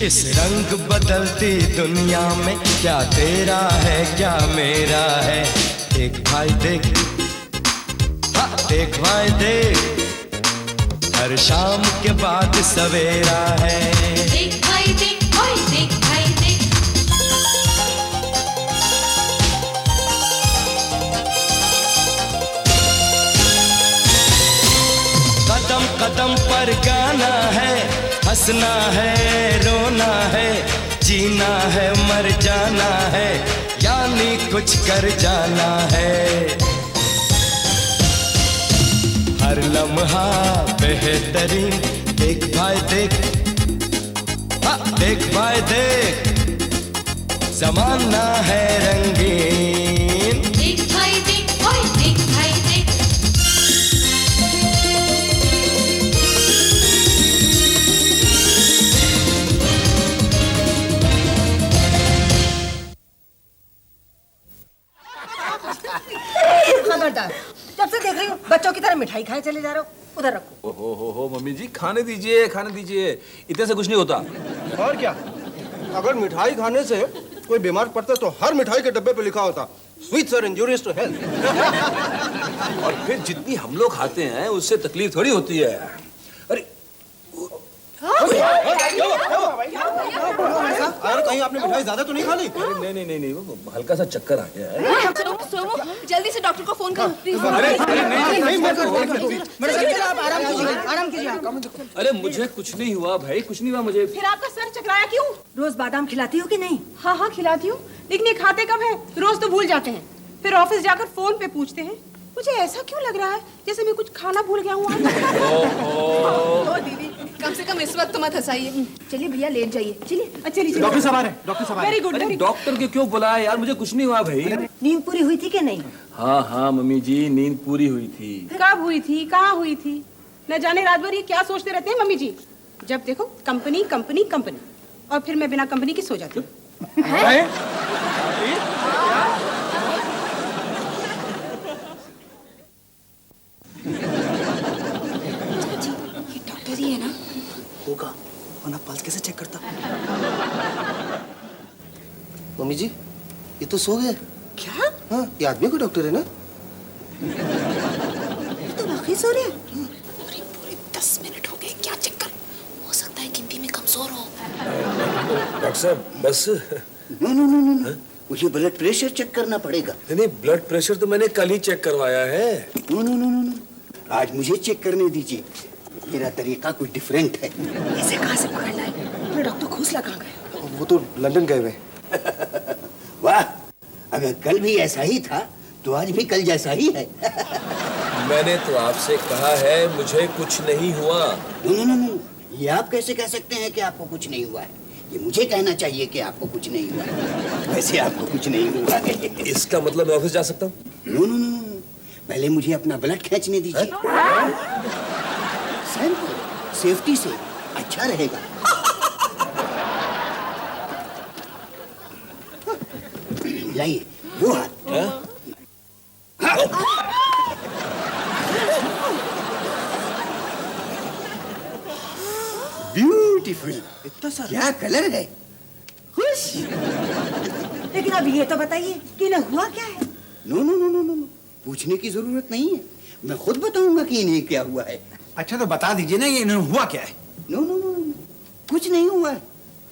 इस रंग बदलती दुनिया में क्या तेरा है क्या मेरा है। देख भाई देख, हाँ देख भाई देख, हर शाम के बाद सवेरा है। देख भाई देख, ओए देख भाई देख। कदम कदम पर गाना है, हंसना है रोना है, जीना है मर जाना है, यानी कुछ कर जाना है। हर लम्हा बेहतरीन, देख भाई देख, हाँ देख भाई देख, ज़माना है रंगीन। देख भाई देख, ओए देख भाई देख। खबरदार, जब से देख रही हूँ बच्चों की तरह मिठाई खाए चले जा रहे हो। उधर रखो। हो मम्मी जी, खाने दीजिए खाने दीजिए, इतने से कुछ नहीं होता। और क्या, अगर मिठाई खाने से कोई बीमार पड़ता तो हर मिठाई के डब्बे पे लिखा होता sweets are injurious to health. और फिर जितनी हम लोग खाते हैं उससे तकलीफ थोड़ी होती है। अरे अरे कहीं आपने मिठाई ज्यादा तो नहीं खा ली? नहीं, वो हल्का सा चक्कर आ गया है। सोमो, जल्दी से डॉक्टर को फोन करो प्लीज। आप आराम कीजिए। अरे मुझे कुछ नहीं हुआ भाई, कुछ नहीं हुआ मुझे। फिर आपका सर चकराया क्यों? रोज बादाम खिलाती हो कि नहीं? हाँ खिलाती हूँ, लेकिन ये खाते कब है? रोज तो भूल जाते हैं, फिर ऑफिस जाकर फोन पे पूछते हैं। मुझे ऐसा क्यों लग रहा है जैसे मैं कुछ खाना भूल गया हूँ। दीदी, कम से कम इस वक्त तो मत हंसाइए। चलिए भैया लेट जाइए, चलिए। चलिए डॉक्टर साहब आ रहे हैं, डॉक्टर साहब आ रहे very good, very good. Doctor के क्यों बुलाया यार, मुझे कुछ नहीं हुआ भाई। नींद पूरी हुई थी कि नहीं? हाँ मम्मी जी, नींद पूरी हुई थी। कब हुई थी, कहाँ हुई थी? न जाने रात भर ये क्या सोचते रहते हैं मम्मी जी। जब देखो कंपनी कंपनी कंपनी, और फिर मैं बिना कंपनी की सो जाती हूँ। डॉक्टर ही है ना? होगा, वरना पल्स कैसे चेक करता? मम्मी जी, ये तो सो गए। क्या? हाँ, ये आदमी को डॉक्टर है ना? ये तो वाकई सो रहे हैं। पूरे 10 मिनट हो गए, क्या चक्कर? हो सकता है गिनती में कमजोर हो। डॉक्टर साहब बस। नो, मुझे ब्लड प्रेशर चेक करना पड़ेगा। नहीं, ब्लड प्रेशर तो मैंने कल ही चेक करवाया है। नो, आज मुझे चेक करने दीजिए। मेरा तरीका कुछ डिफरेंट है। इसे कहाँ से पकड़ लाए? अपने डॉक्टर खोसला कहाँ गए? वो तो लंदन गए हुए। वाह, अगर कल भी ऐसा ही था तो आज भी कल जैसा ही है। मैंने तो आपसे कहा है मुझे कुछ नहीं हुआ। नो, ये आप कैसे कह सकते हैं कि आपको कुछ नहीं हुआ है? ये मुझे कहना चाहिए कि आपको कुछ नहीं हुआ है। वैसे आपको कुछ नहीं हुआ है। इसका मतलब मैं ऑफिस जा सकता हूँ? नो, पहले मुझे अपना ब्लड खींचने दीजिए। सैंपल सेफ्टी से अच्छा रहेगा। लाइए वो हाथ। ब्यूटीफुल, इतना सारा? क्या कलर है। खुश। लेकिन अब ये तो बताइए कि इन्हें हुआ क्या है? नो, पूछने की जरूरत नहीं है, मैं खुद बताऊंगा कि इन्हें क्या हुआ है। अच्छा तो बता दीजिए ना, ये इन्हें हुआ क्या है? नो, कुछ नहीं हुआ है,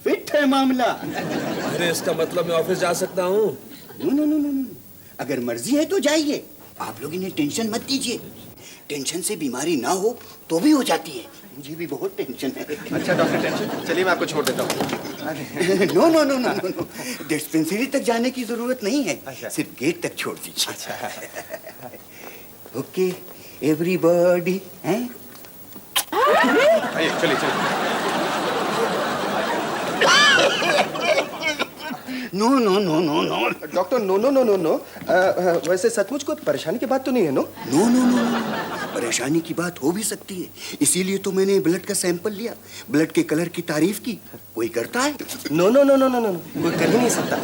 फिट है मामला। अरे इसका मतलब मैं ऑफिस जा सकता हूँ? नो, अगर मर्जी है तो जाइए। आप लोग इन्हें टेंशन मत दीजिए। टेंशन से बीमारी ना हो तो भी हो जाती है। मुझे भी बहुत टेंशन है। अच्छा डॉक्टर, टेंशन चलिए मैं आपको छोड़ देता हूँ। नो, डिस्पेंसरी तक जाने की जरूरत नहीं है। अच्छा। सिर्फ गेट तक छोड़ दीजिए। अच्छा। ओके एवरीबॉडी, हैं? आइए चलिए। नो। Doctor no. वैसे सचमुच कोई परेशानी की बात तो नहीं है? नो, परेशानी की बात हो भी सकती है, इसीलिए तो मैंने ब्लड का सैंपल लिया, ब्लड के कलर की तारीफ की। कोई करता है? नो, कोई कर ही नहीं सकता।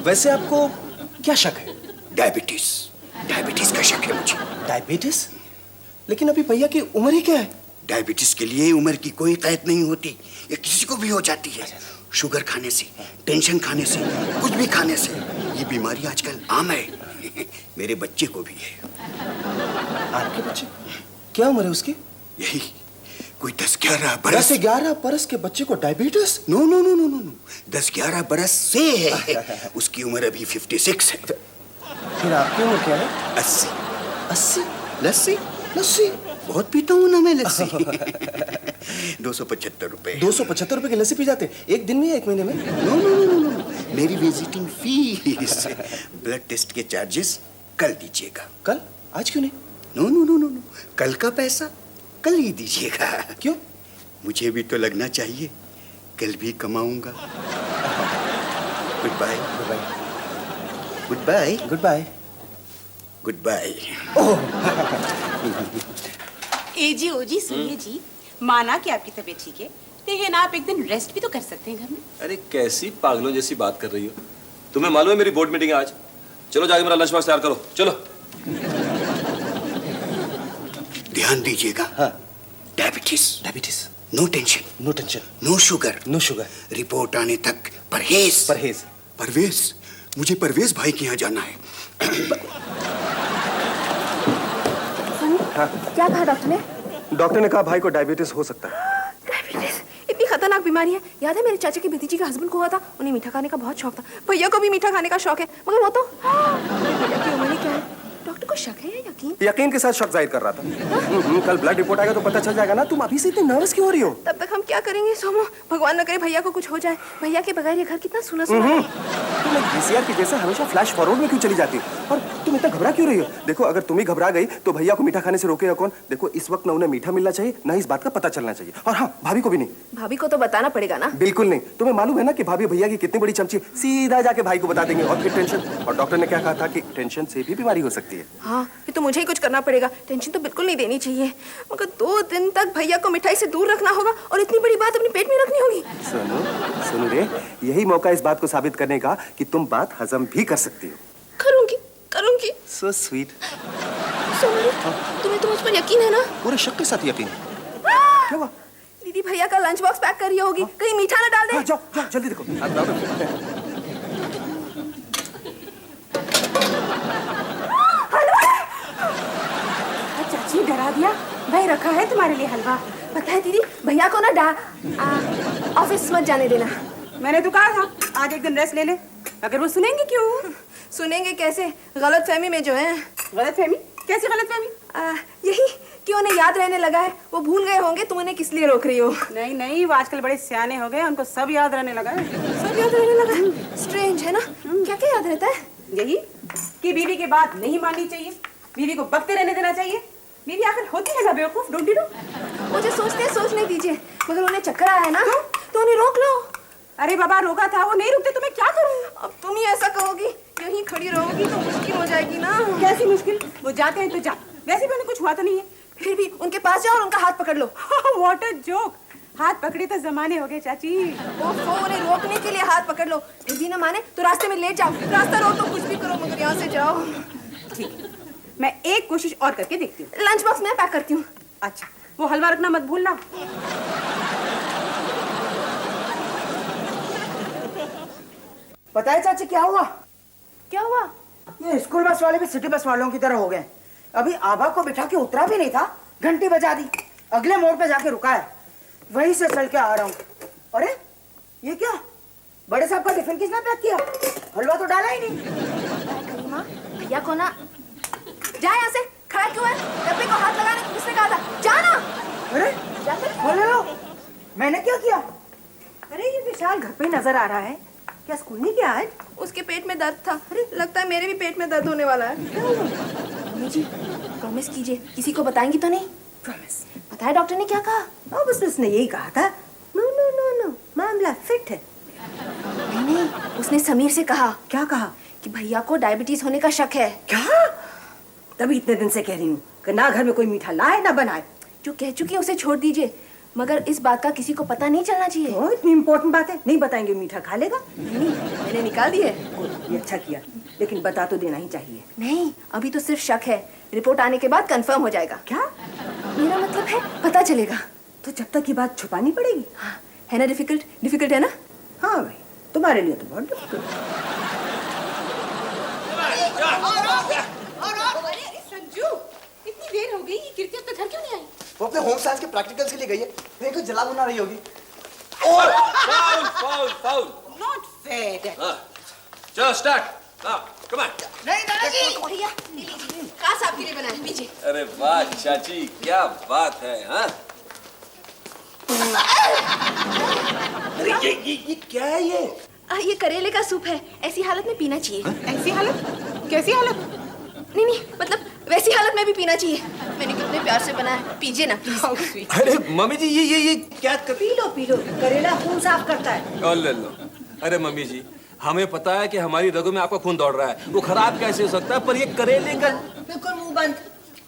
वैसे आपको क्या शक है? डायबिटीज का शक है मुझे। डायबिटीज? लेकिन अभी भैया की उम्र ही क्या है? डायबिटीज के लिए उम्र की कोई कैद नहीं होती, ये किसी को भी हो जाती है। शुगर खाने से, टेंशन खाने से, कुछ भी खाने से ये बीमारी आजकल आम है। मेरे बच्चे को भी है। आपके बच्चे? क्या उम्र है उसकी? यही कोई 10-11 बरस। 10-11 बरस के बच्चे को diabetes? No no no no no no, 10-11 बरस से है। उसकी उम्र अभी 56 है। फिर आपकी उम्र क्या है? 80। 80? लस्सी? लस्सी? बहुत पीता हूँ ना मैं लस्सी। 275 रुपए। 275 रुपए की लस्सी पी जाते एक दिन में या एक महीने में? No no no no no, मेरी विजिटिंग फीस, ब्लड टेस्ट के चार्जेस कल दीजिएगा। कल? आज क्यों नहीं? No no no no no, कल का पैसा कल ही दीजिएगा। क्यों? मुझे भी तो लगना चाहिए, कल भी कमाऊंगा। Goodbye. Goodbye. Goodbye. Goodbye. Goodbye. ए जी ओ जी सुनिए जी, माना कि आपकी तबीयत ठीक है, लेकिन आप एक दिन रेस्ट भी तो कर सकते हैं घर में। अरे कैसी पागलों जैसी बात कर रही हो? तुम्हें मालूम है मेरी बोर्ड मीटिंग है आज? चलो जाके मेरा लंच बॉक्स तैयार करो, चलो। ध्यान दीजिएगा। हाँ। Diabetes, diabetes. No tension, no tension, no sugar, no sugar. Report आने तक परहेज। परहेज। परवेज, मुझे परवेज भाई के यहाँ जाना है। हाँ। क्या कहा डॉक्टर ने? डॉक्टर ने कहा भाई को डायबिटीज हो सकता है। डायबिटीज इतनी खतरनाक बीमारी है। याद है मेरे चाचा की भतीजी के हस्बैंड को हुआ था, उन्हें मीठा खाने का बहुत शौक था। भैया को भी मीठा खाने का शौक है, मगर वो तो भैया की उम्र ही क्या है? डॉक्टर को शक है या यकीन? यकीन के साथ शक जाहिर कर रहा था। कल ब्लड रिपोर्ट आएगा तो पता चल जाएगा ना। तुम अभी से इतनी नर्वस क्यों हो रही हो? तब तक हम क्या करेंगे सोमो? भगवान न करे भैया को कुछ हो जाए। भैया के बगैर ये घर कितना सुना सुना है। तुम एक VCR की जैसे हमेशा फ्लैश फॉरवर्ड में क्यों चली जाती हो? और तुम इतना घबरा क्यों रही हो? देखो अगर तुम ही घबरा गई तो भैया को मीठा खाने से रोकेगा कौन? देखो इस वक्त ना उन्हें मीठा मिलना चाहिए, ना इस बात का पता चलना चाहिए। और हाँ, भाभी को भी नहीं। भाभी को तो बताना पड़ेगा ना। बिल्कुल नहीं। तुम्हें मालूम है ना कि भाभी भैया की कितनी बड़ी चमची, सीधा जाके भाई को बता देंगे और फिर टेंशन। और डॉक्टर ने क्या कहा था कि टेंशन से भी बीमारी हो सकती है। हाँ, फिर तो मुझे ही कुछ करना पड़ेगा। टेंशन तो बिल्कुल नहीं देनी चाहिए, मगर 2 दिन तक भैया को मिठाई से दूर रखना होगा और इतनी बड़ी बात अपने पेट में रखनी होगी। सुनो रे, यही मौका इस बात को साबित करने का कि तुम बात हजम भी कर सकती हो। करूंगी करूंगी। So sweet। तुम्हें तो मुझ पर यकीन है ना? पूरे शक के साथ यकीन। क्या हुआ? दीदी भैया का लंच बॉक्स पैक कर रही होगी, कहीं मीठा ना डाल दे। हाँ, जाओ जाओ जल्दी देखो। चाची डरा दिया। भाई रखा है तुम्हारे लिए हलवा। पता है दीदी, भैया को ना ऑफिस मत जाने देना। मैंने तो कहा था आज एक दिन रेस्ट ले ले। अगर वो सुनेंगे क्यों? सुनेंगे कैसे? गलतफहमी में जो है। गलतफहमी? कैसी गलतफहमी? यही कि उन्हें याद रहने लगा है। वो भूल गए होंगे, तुम उन्हें किस लिए रोक रही हो? नहीं नहीं, वो आजकल बड़े सियाने हो गए, उनको सब याद रहने लगा है। सब याद रहने लगा है? स्ट्रेंज है ना। क्या क्या याद रहता है? यही कि बीवी की बात नहीं माननी चाहिए, बीवी को बकते रहने देना चाहिए। बीवी आखिर होती है ना बेवकूफ, डोंट यू नो? वो जो सोचते हैं सोचने दीजिए, मगर उन्हें चक्कर आया ना तो उन्हें रोक लो। अरे बाबा रोका था, वो नहीं रुकते तो मैं क्या करूं? अब तुम ही ऐसा कहोगी, यहीं खड़ी रहोगी तो मुश्किल हो जाएगी ना। कैसी मुश्किल? वो जाते हैं तो जा, वैसे भी उन्हें कुछ हुआ तो नहीं है। फिर भी उनके पास जाओ और उनका हाथ पकड़ लो। What a joke. हाथ पकड़े तो जमाने हो गए चाची। ओफो, उन्हें रोकने के लिए हाथ पकड़ लो। फिर भी ना माने तो रास्ते में ले जाओ। रास्ता रोक तो कुछ भी करो, मगर यहाँ से जाओ। ठीक, मैं एक कोशिश और करके देखती हूँ। लंच बॉक्स मैं पैक करती हूँ। अच्छा, वो हलवा रखना मत भूलना। पता है चाची क्या हुआ? क्या हुआ? ये स्कूल बस वाले भी सिटी बस वालों की तरह हो गए। अभी आभा को बिठा के उतरा भी नहीं था, घंटी बजा दी। अगले मोड़ पे जाके रुका है, वहीं से चल के आ रहा हूँ। अरे ये क्या? बड़े साहब का टिफिन किसने पैक किया? हलवा तो डाला ही नहीं। करीमा, भैया को ना जा यहाँ से। खड़ा क्यों है? डब्बे को हाथ लगाने को किसने कहा था? जाना। अरे जाकर बोले लो, मैंने क्या किया? अरे ये विशाल घर पे नजर आ रहा है, क्या स्कूल नहीं गया आज? उसके पेट में दर्द था। अरे लगता है मेरे भी पेट में दर्द होने वाला है। मम्मी जी प्रॉमिस कीजिए, किसी को बताएंगी तो नहीं? प्रॉमिस। पता है डॉक्टर ने क्या कहा? अब उसने यही कहा था, नो नो नो नो, मामला फिट है। नहीं, उसने समीर से कहा। क्या कहा? कि भैया को डायबिटीज होने का शक है। क्या? तभी इतने दिन से कह रही हूँ कि ना घर में कोई मीठा लाए ना बनाए। जो कह चुकी है उसे छोड़ दीजिए, मगर इस बात का किसी को पता नहीं चलना चाहिए। तो इतनी इम्पोर्टेंट बात है, नहीं बताएंगे मीठा खा लेगा। नहीं, मैंने निकाल दी है। ये अच्छा किया, लेकिन बता तो देना ही चाहिए। नहीं, अभी तो सिर्फ शक है, रिपोर्ट आने के बाद कंफर्म हो जाएगा। क्या? मेरा मतलब है पता चलेगा। तो जब तक ये बात छुपानी पड़ेगी। हाँ, है ना डिफिकल्ट? डिफिकल्ट है ना? हाँ भाई, तुम्हारे लिए तो बहुत डिफिकल्ट। अरे संजू, इतनी देर हो गई, ये कीर्ति अब तक घर क्यों नहीं आई? वो अपने होम साइंस के प्रैक्टिकल्स के लिए गई है। कहीं कुछ जला बुना रही होगी। Foul foul foul. Not fair. हाँ, चलो स्टार्ट। हाँ, कम ऑन। नहीं दादाजी, भैया, खास आपके लिए बनाया, पीछे। अरे वाह चाची, क्या बात है। हाँ, अरे ये क्या है ये? ये करेले का सूप है, ऐसी हालत में पीना चाहिए। ऐसी हालत? कैसी हालत? नहीं मतलब वैसी हालत में भी पीना चाहिए। मैंने कितने प्यार से बनाया, पीजिए ना प्लीज। How sweet. अरे मम्मी जी ये क्या कर? पी लो, करेला खून साफ करता है। लो। अरे मम्मी जी, हमें पता है कि हमारी रगों में आपका खून दौड़ रहा है, वो खराब कैसे हो सकता है, पर ये करेले का। बिल्कुल मुंह बंद।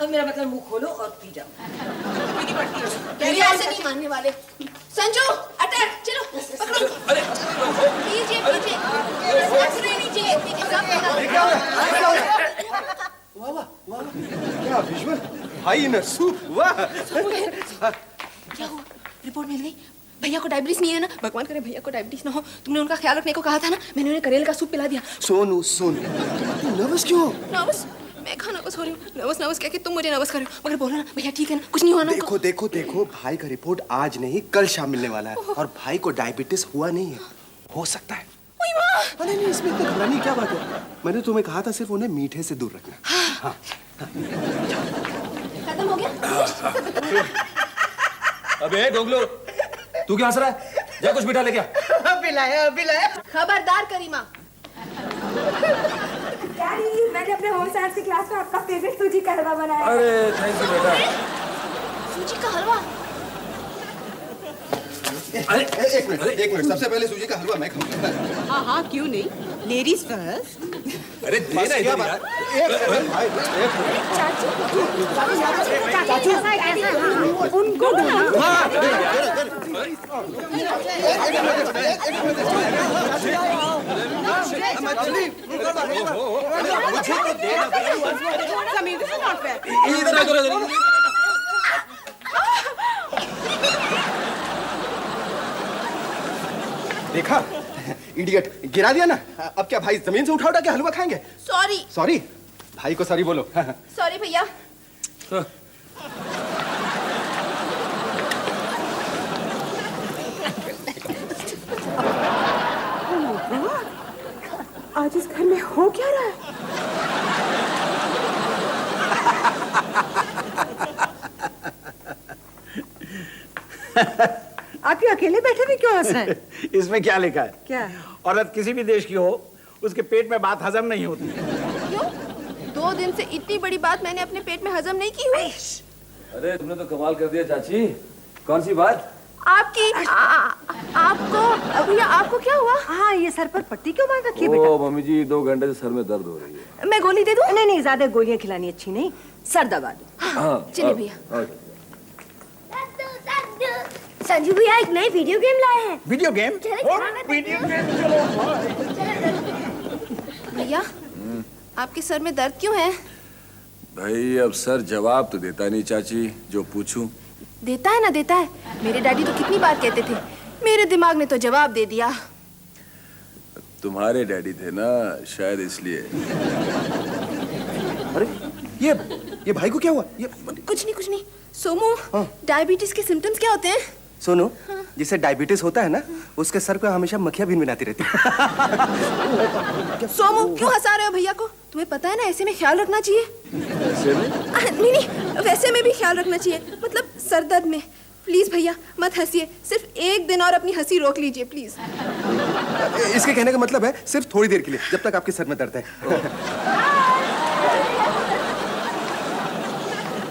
अब मेरा मतलब मुंह खोलो और पी जाओ। पीनी पड़ती है। ये ऐसे नहीं मानने वाले। संजू अटैक, चलो पकड़ो। अरे पीजिए ऐसे नहीं चाहिए, पीजिए सब। वाह क्या विजुअल, हाई इन सूप, वाह। क्या हुआ? रिपोर्ट मिल गई? भैया को डायबिटीज नहीं है ना? भगवान करे भैया को डायबिटीज ना हो। तुमने उनका ख्याल रखने को कहा था ना, मैंने उन्हें करेले का सूप पिला दिया। सोनू तुम नर्वस क्यों? नर्वस? मैं कहाँ नर्वस हो रही हूँ? नर्वस क्या कि तुम मुझे नर्वस कर रहे हो। मगर बोलो ना भैया ठीक है ना, कुछ नहीं हुआ ना उनको? देखो भाई का रिपोर्ट आज नहीं कल शाम मिलने वाला है, और भाई को डायबिटीज हुआ नहीं है, हो सकता है। अरे नहीं, इसमें इतना घबराने की क्या बात है? मैंने तुम्हें कहा था सिर्फ उन्हें मीठे से दूर रखना। हाँ। खत्म हो गया? अबे डोगलो, तू क्या हंस रहा है? जा कुछ मीठा लेके आ। पिलाया। खबरदार करीमा। डैडी, मैंने अपने होम साइंस की क्लास में आपका फेवरेट सूजी का हलवा बनाया। अरे थैंक यू बेटा। सूजी का हलवा? अरे एक मिनट, सबसे पहले सूजी का हलवा मैं खाऊंगा। हाँ, क्यों नहीं? Ladies first. अरे दे ना इधर यार। उनको Sameer, this is not fair. इधर। देखा इडियट, गिरा दिया ना। अब क्या भाई जमीन से उठा के हलवा खाएंगे? सॉरी भाई को सॉरी बोलो। सॉरी भैया। आज इस घर में हो क्या रहा है? आप ये अकेले बैठे भी क्यों हंस रहे हैं? इसमें क्या लिखा है? क्या है? औरत किसी भी देश की हो, उसके पेट में बात हजम नहीं होती। क्यों? 2 दिन से इतनी बड़ी बात मैंने अपने पेट में हजम नहीं की हुई। अरे तुमने तो कमाल कर दिया चाची। कौन सी बात? आपकी आपको भैया, आपको क्या हुआ? हाँ, ये सर पर पट्टी क्यों बांध रखी है बेटा? ओ मम्मी जी, 2 घंटे से सर में दर्द हो रही है। मैं गोली दे दूं? नहीं, ज्यादा गोलियां खिलानी अच्छी नहीं, सर दबा दो। हाँ, चलिए भैया। संजू भैया एक नई वीडियो गेम लाए हैं। Video game? वीडियो भैया, आपके सर में दर्द क्यों है? भाई अब सर जवाब तो देता नहीं चाची, जो पूछूं। देता है ना देता है। मेरे डैडी तो कितनी बार कहते थे, मेरे दिमाग ने तो जवाब दे दिया। तुम्हारे डैडी थे ना, शायद इसलिए। अरे ये भाई को क्या हुआ? ये कुछ नहीं। सोमू, डायबिटीज के सिम्टम्स क्या होते हैं? सोनू, जिसे डायबिटीज होता है ना, उसके सर पे हमेशा मक्खियां भिनभिनाती रहती है। सोमू, क्यों हंसा रहे हो भैया को? तुम्हें पता है ना ऐसे में ख्याल रखना चाहिए। ऐसे में? नहीं, वैसे में भी ख्याल रखना चाहिए, मतलब सर दर्द में। प्लीज भैया मत हंसिए, सिर्फ 1 दिन और अपनी हंसी रोक लीजिए प्लीज। इसके कहने का मतलब है सिर्फ थोड़ी देर के लिए, जब तक आपके सर में दर्द है।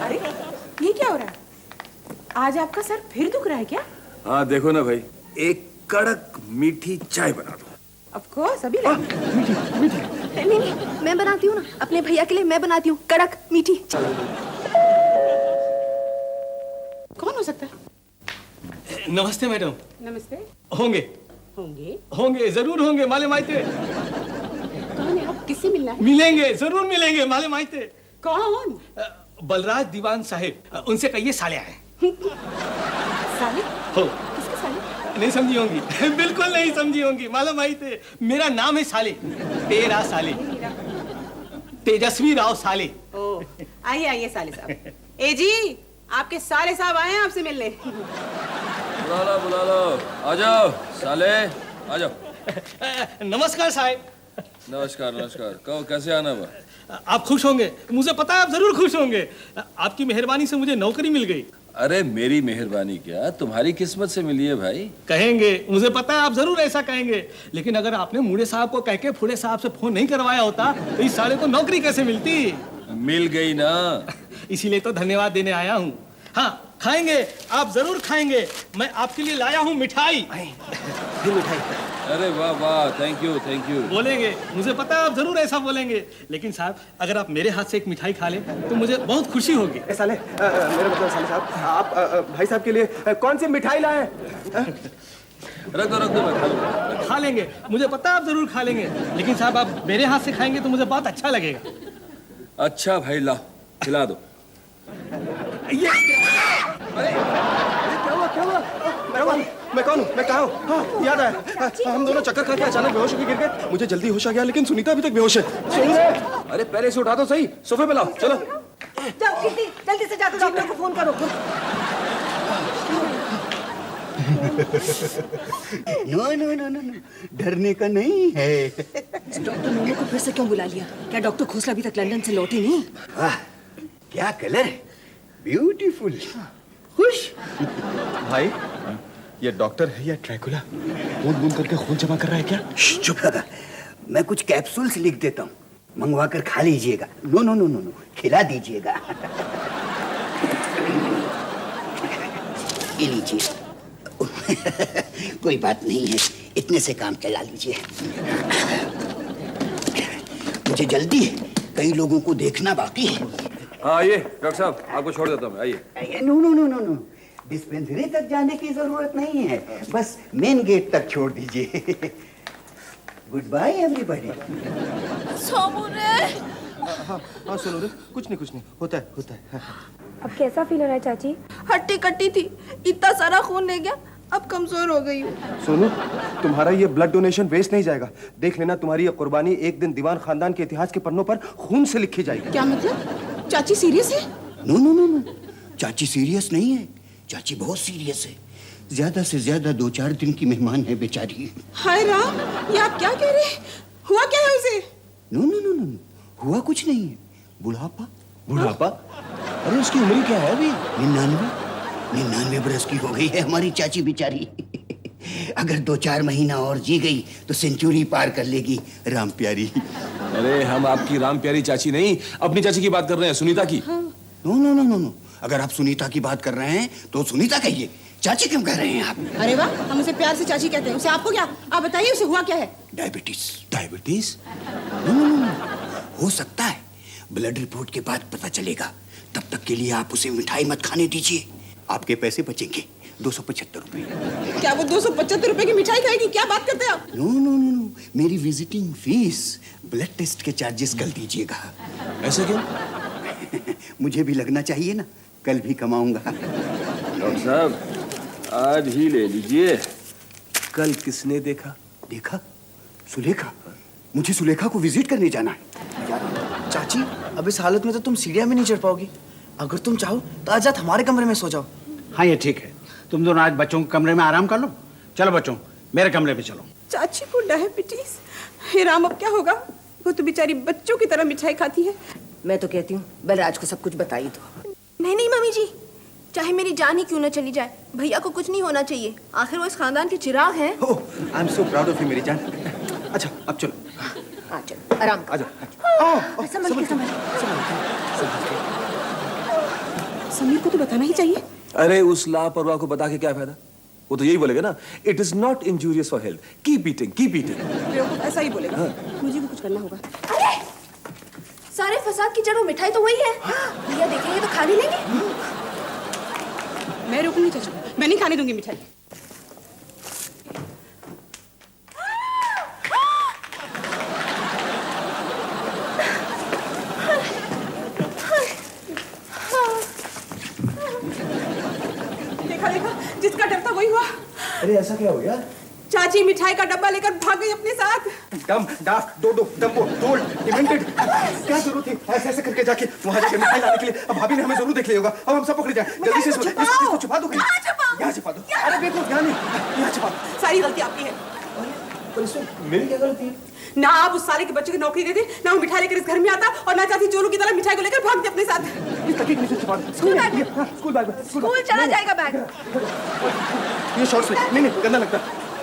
अरे ये क्या हो रहा है? आज आपका सर फिर दुख रहा है क्या? हाँ देखो ना भाई, एक कड़क मीठी चाय बना दो। Of course, अभी ला। नहीं, मैं बनाती हूँ ना, अपने भैया के लिए मैं बनाती हूँ कड़क मीठी। कौन हो सकता है? नमस्ते मैडम। नमस्ते। होंगे जरूर होंगे, माले माइते। कौन है आप? किससे मिलना है? मिलेंगे, जरूर मिलेंगे, माले माइते। कौन? बलराज दीवान साहिब, उनसे कहिए साले आए। साले? हो। किसके साले? नहीं समझी होंगी। बिल्कुल नहीं समझी होंगी। मालूम भाई थे, मेरा नाम है साले, तेरा साले, तेजस्वी राव साले। ओ, आइए आइए साले साहब। ए जी, आपके साले साहब आए हैं आपसे मिलने। बुला लो, आ जाओ साले, आ जाओ। नमस्कार साहब। नमस्कार नमस्कार। कहो कैसे आना हुआ? आप खुश होंगे, मुझे पता है आप जरूर खुश होंगे। आपकी मेहरबानी से मुझे नौकरी मिल गई। अरे मेरी मेहरबानी क्या, तुम्हारी किस्मत से मिली है भाई। कहेंगे, मुझे पता है आप जरूर ऐसा कहेंगे, लेकिन अगर आपने मूड़े साहब को कह के फूड़े साहब से फोन नहीं करवाया होता तो इस साले को नौकरी कैसे मिलती? मिल गई ना, इसीलिए तो धन्यवाद देने आया हूँ। हाँ खाएंगे, आप जरूर खाएंगे। मैं आपके लिए लाया हूँ मिठाई। मिठाई। अरे वाह वाह, थैंक यू थैंक यू। बोलेंगे, मुझे पता है आप जरूर ऐसा बोलेंगे, लेकिन साहब अगर आप मेरे हाथ से एक मिठाई खा लें तो मुझे बहुत खुशी होगी। साले, मेरा मतलब साले साहब, आप भाई साहब के लिए कौन सी मिठाई लाए? रख दो मैं खा लूंगा। खा लेंगे, मुझे पता है आप जरूर खा लेंगे, लेकिन साहब आप मेरे हाथ से खाएंगे तो मुझे बहुत अच्छा लगेगा। अच्छा भाई लाओ, खिला दो। ये क्या हुआ? मैं कौन हूँ? मैं कहाँ हूँ? हाँ, याद आया। हम दोनों चक्कर खा के अचानक बेहोश होकर गिर गए। मुझे जल्दी होश आ गया, लेकिन सुनीता अभी तक बेहोश है। अरे पहले से उठा दो सही, सोफे पे लाओ, चलो। जाओ किट्टी, जल्दी से जाकर डॉक्टर को फोन करो। नो, डरने का नहीं है। डॉक्टर मोमो को फिर से क्यों बुला लिया? क्या डॉक्टर खोसला अभी तक लंदन से लौटे नहीं? वाह, क्या कलर, ब्यूटीफुल। खुश भाई, ये डॉक्टर है या ड्रैकुला? बूंद करके खून जमा कर रहा है क्या? चुप। मैं कुछ कैप्सूल्स लिख देता हूँ, मंगवा कर खा लीजिएगा। नो, खिला दीजिएगा। ये लीजिए। कोई बात नहीं है, इतने से काम चला लीजिए। मुझे जल्दी है, कई लोगों को देखना बाकी है। हाँ आइए डॉक्टर साहब, आपको छोड़ देता हूँ, आइए। नो, डिस्पेंसरी तक जाने की जरूरत नहीं है, बस मेन गेट तक छोड़ दीजिए। Goodbye everybody. हाँ सुनो रे, कुछ नहीं होता है। अब कैसा फील हो रहा है चाची? हट्टी कट्टी थी, इतना सारा खून ले गया, अब कमजोर हो गई हूँ। सोनू, तुम्हारा ये ब्लड डोनेशन वेस्ट नहीं जाएगा। देख लेना, तुम्हारी ये कुर्बानी एक दिन दीवान खानदान के इतिहास के पन्नों पर खून से लिखी जाएगी। क्या मतलब? चाची सीरियस है? नो, चाची सीरियस नहीं है, चाची बहुत सीरियस है। ज्यादा से ज्यादा 2-4 दिन की मेहमान है बेचारी। हाय राम, ये आप क्या कह रहे हैं? हुआ क्या है उसे? नो, हुआ कुछ नहीं है। बुढ़ापा? अरे उसकी उम्र क्या है अभी? 99 बरस की हो गई है हमारी चाची बेचारी। अगर 2-4 महीना और जी गई तो सेंचुरी पार कर लेगी राम प्यारी। अरे हम आपकी राम प्यारी चाची नहीं, अपनी चाची की बात कर रहे हैं, सुनीता की। नो, अगर आप सुनीता की बात कर रहे हैं तो सुनीता कहिए, चाची क्यों कह रहे हैं आप? अरे वाह, हम उसे प्यार से चाची कहते हैं। उसे आपको क्या? आप बताइए, उसे हुआ क्या है? डायबिटीज? नो, हो सकता है, ब्लड रिपोर्ट के बाद पता चलेगा। तब तक के लिए आप उसे मिठाई मत खाने दीजिए, आपके पैसे बचेंगे 275 रुपए। क्या वो 275 रुपए की मिठाई खाएगी? क्या बात करते हैं आप? नो, मेरी विजिटिंग फीस, ब्लड टेस्ट के चार्जेस कल दीजिएगा। ऐसे क्यों? मुझे भी लगना चाहिए ना, कल भी कमाऊंगा। डॉक्टर साहब आज ही ले लीजिए। कल किसने देखा? सुलेखा। मुझे सुलेखा को विजिट करने जाना है। चाची, अब इस हालत में तो तुम सीढ़ियां भी नहीं चढ़ पाओगी। अगर तुम चाहो तो आज रात हमारे कमरे में सो जाओ। हाँ ये ठीक है, तुम दोनों आज बच्चों के कमरे में आराम कर लो। चलो बच्चों, मेरे कमरे पे चलो। चाची को डायबिटीज? हे राम, अब क्या होगा? वो तो बेचारी बच्चों की तरह मिठाई खाती है। मैं तो कहती हूँ बलराज को सब कुछ बताइए दो। नहीं मम्मी जी, चाहे मेरी जान ही क्यों न चली जाए, भैया को कुछ नहीं होना चाहिए। आखिर वो इस खानदान के चिराग हैं। I am so proud of you मेरी जान। अच्छा अब चलो। चलो आराम कर। समीर को तो बताना ही चाहिए। अरे उस लापरवाह को बता के क्या फायदा? वो तो यही बोलेगा ना, it is not injurious for health, keep eating. ऐसा ही बोलेगा। मुझे भी कुछ करना होगा। अरे सारे फसाद की जड़ मिठाई तो वही है। भैया देखेंगे तो खा भी लेंगे। मैं रुकूंगी चाचा, मैं नहीं खाने दूंगी मिठाई। देखा, जिसका डर था वही हुआ। अरे ऐसा क्या हो गया? चाची मिठाई का डब्बा लेकर भाग गई अपने साथ। डम डाफ डोडो डम्बो टोल डिमेंटेड, क्या जरूरत थी ऐसे ऐसे करके जाके वहां जाके मिठाई लाने के लिए? अब भाभी ने हमें जरूर देख लिया होगा, अब हम सब पकड़े जाए। जल्दी से इसको छुपा दो, यहाँ छुपा दो। अरे बेवकूफ, यहाँ नहीं, यहाँ छुपा दो। सारी गलती आपकी है। पर इसमें मेरी क्या गलती है? ना आप उस साले के बच्चे की नौकरी देते, ना वो मिठाई लेकर इस घर में आता, और ना चाची चोरों की तरह मिठाई को लेकर भागते अपने साथ। इस तकिए के नीचे छुपा दो। स्कूल बैग में, स्कूल बैग में, स्कूल चला जाएगा बैग। ये शॉर्ट्स में नहीं गंदा लगता।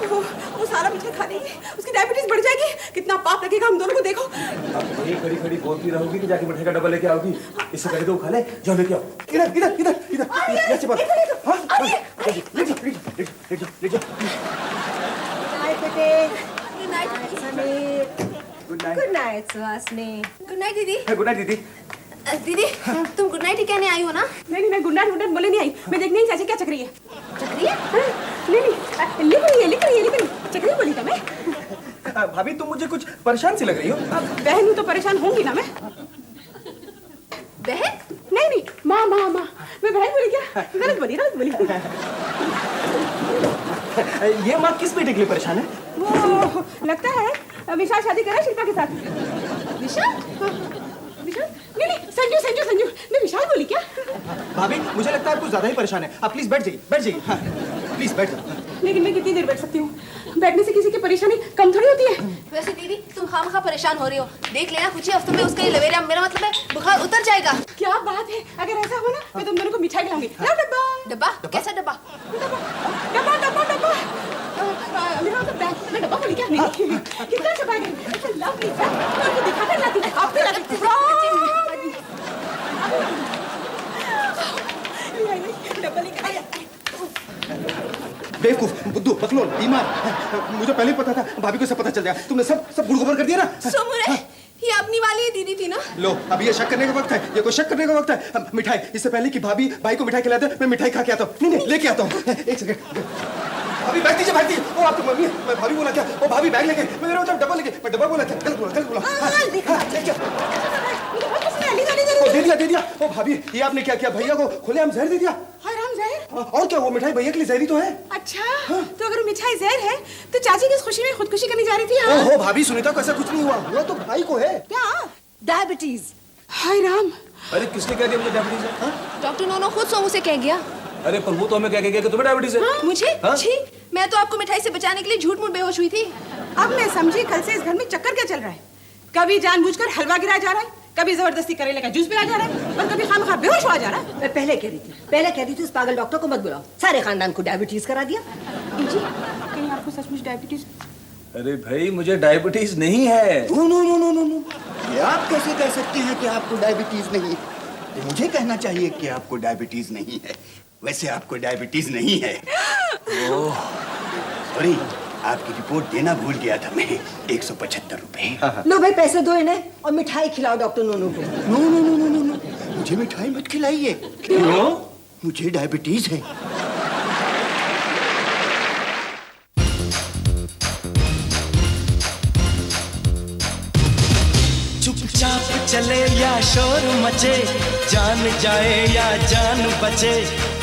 वो सारा मिठाई खा लेगी, उसकी डायबिटीज बढ़ जाएगी, कितना पाप लगेगा हम दोनों को। देखो अब ये खड़ी खड़ी बोलती रहोगी कि जाके मिठाई का डब्बा लेके आओगी। इससे पहले तो खा ले, जाओ लेके आओ। इधर इधर इधर इधर ये छुपा। हां ले जाओ। Good night Sameer. Good night Suhasini. Good night दीदी। गुड नाइट दीदी। दीदी तुम गुड नाइट ही कहने आई हो ना? नहीं, मैं गुड नाइट बोले नहीं आई, मैं देखने ही चाची क्या चक्री है। चक्री है? नहीं, लिख रही है, चक्री बोली था मैं। भाभी तुम मुझे कुछ परेशान सी लग रही हो। अब बहन हूँ तो परेशान होंगी ना मैं। बहन? नहीं, माँ, मैं बहन बोली क्या? गलत बोली। ये माँ किस बेटे के लिए परेशान है? वो लगता है विशाल शादी कर रहा है शिल्पा के साथ। विशाल? नहीं, संजू, मैं विशाल बोली क्या? भाभी मुझे लगता है आप कुछ ज्यादा ही परेशान है। आप प्लीज बैठ जाइए। हाँ, प्लीज बैठ जाओ। लेकिन मैं कितनी देर बैठ सकती हूँ? बैठने से किसी की परेशानी कम थोड़ी होती है। वैसे दीदी तुम खामखा परेशान हो रही हो, देख लेना कुछ ही हफ्तों में उसका ये लवेरिया, मेरा मतलब है बुखार उतर जाएगा। क्या बात है, अगर ऐसा हो ना मैं तुम दोनों को मिठाई खिलाऊंगी। लाओ डब्बा। कैसा डब्बा? डब्बा। मेरा मतलब बैग, मैं डब्बा बोली क्या? नहीं, कितना अच्छा बैग है, इट्स लवली बैग। मैं आपको दिखाकर लाती हूँ, आप भी लाती हूँ। डब्बा लेकर आया। बेवकूफ, बुद्धू, बकलोल, बीमार। मुझे पहले ही पता था भाभी को सब पता चल जाएगा। तुमने सब गुड़ कर दिया ना। सुमुरे, ये अपनी वाली दीदी थी ना? लो, अभी ये शक करने का वक्त है। ये कोई शक करने का वक्त है। मिठाई, इससे पहले कि भाभी भाई को मिठाई खिलाते मैं मिठाई खा के आता हूँ। नहीं, लेके आता हूँ। एक सेकंड। भाभी बैठ दीजिए। ओ आप तो मम्मी है, मैं भाभी बोला क्या? ओ भाभी बैग लेके, मैं मेरा डब्बा लेके, मैं डब्बा बोला क्या? गलत बोला। दे दिया। ओ भाभी, ये आपने क्या किया? भैया को खुलेआम जहर दे दिया। और क्या, वो मिठाई भैया के लिए जहरी तो है। अच्छा, तो अगर मिठाई जहर है तो चाची किस खुशी में खुदकुशी करने जा रही थी? ओहो भाभी, सुनीता को ऐसा कुछ नहीं हुआ तो भाई को है। क्या? डायबिटीज। हाय राम। अरे किसने कह दिया मुझे डायबिटीज है? डॉक्टर नोनो खुद सोमू से कह गया। अरे पर वो तो हमें क्या कह गया कि तुम्हें डायबिटीज है? मुझे? छी, मैं तो आपको मिठाई से बचाने के लिए झूठ मूठ बेहोश हुई थी। अब मैं समझी कल से इस घर में चक्कर क्या चल रहा है। कभी जानबूझकर हलवा गिराया जा रहा है, कभी जबरदस्ती करेले का जूस पिलाया जा रहा है, और कभी खामखा बेहोश हुआ जा रहा है। मैं पहले कह रही थी उस पागल डॉक्टर को मत बुलाओ, सारे खानदान को डायबिटीज करा दिया। जी, कहीं आपको सचमुच डायबिटीज? अरे भाई मुझे डायबिटीज नहीं है। नो, ये आप कैसे कह सकते हैं कि आपको डायबिटीज नहीं है? मुझे कहना चाहिए कि आपको डायबिटीज नहीं है। वैसे आपको डायबिटीज नहीं है। सॉरी, आपकी रिपोर्ट देना भूल गया था मैं। 175 रुपए। लो भाई, पैसे दो इन्हें और मिठाई खिलाओ डॉक्टर नोनू को। नो, मुझे मिठाई मत खिलाइए। क्यों? मुझे डायबिटीज है। चुपचाप चले या शोर मचे, जान जाए या जान बचे,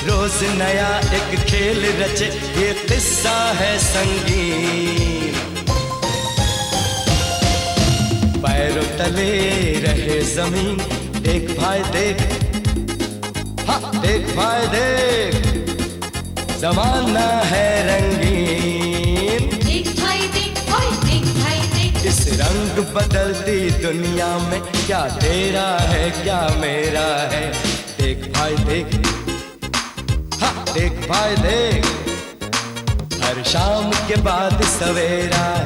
रोज नया एक खेल रचे, ये किस्सा है संगीन। पैरों तले रहे जमीन, देख भाई देख, हाँ देख भाई देख, जमाना है रंगीन। देख भाई देख, ओए देख भाई देख। इस रंग बदलती दुनिया में क्या तेरा है क्या मेरा है, देख भाई देख, हाँ देख भाई देख, हर शाम के बाद सवेरा है।